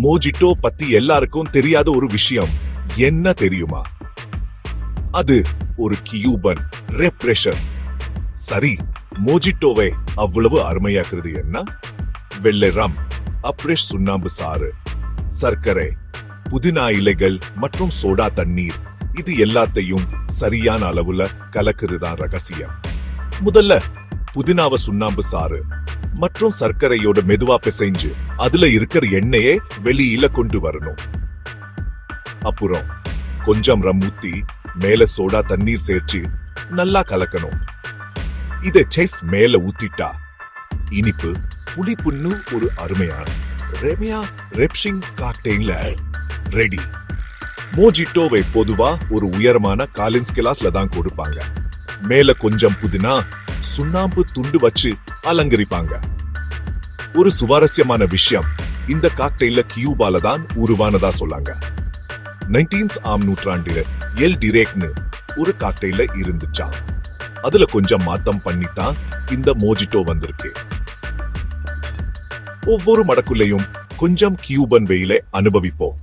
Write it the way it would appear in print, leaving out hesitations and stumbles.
Mojito பத்தி எல்லாருக்கும் தெரியாத ஒரு விஷயம் என்ன தெரியுமா? அது ஒரு கியூபன் ரெப்ரெஷன். சரி, மோஜிட்டோவை அவ்வளவு அருமையாக்குறது என்ன? வெள்ளை ரம், அப்ரெஷ் சுண்ணாம்பு சாறு, சர்க்கரை, புதினா இலைகள் மற்றும் சோடா தண்ணீர், இது எல்லாத்தையும் சரியான அளவுல கலக்குறதுதான் ரகசியம். முதல்ல புதினாவை சுண்ணாம்பு சாறு மற்றும் சர்க்கரையோட மெதுவா பிசைஞ்சு அதுல இருக்கிற எண்ணெயை வெளியில கொண்டு வரணும். அப்புறம் கொஞ்சம் ரம் ஊத்தி மேல சோடா தண்ணீர் சேர்த்து நல்லா கலக்கணும். இதை செஸ் மேல ஊத்திட்டா இனிப்பு புளிப்புன்னு ஒரு அருமையான ரெப்ஷிங் காக்டெயில்ல ரெடி. மோஜிட்டோவை பொதுவா ஒரு உயரமான காலின்ஸ் கிளாஸ்ல தான் கொடுப்பாங்க. மேல கொஞ்சம் புதினா சுண்ணாம்பு துண்டு வச்சு அலங்கரிப்பாங்க. ஒரு சுவாரஸ்யமான விஷயம், இந்த காக்டெயில கியூபால தான் உருவானதா சொல்லாங்க. 19ஆம் நூற்றாண்டில எல் டிரேக்னு ஒரு காக்டெயில இருந்துச்சா. அதுல கொஞ்சம் மாத்தம் பண்ணித்தான் இந்த மோஜிட்டோ வந்திருக்கு. ஒவ்வொரு மடக்குள்ளையும் கொஞ்சம் கியூபன் வெயிலை அனுபவிப்போம்.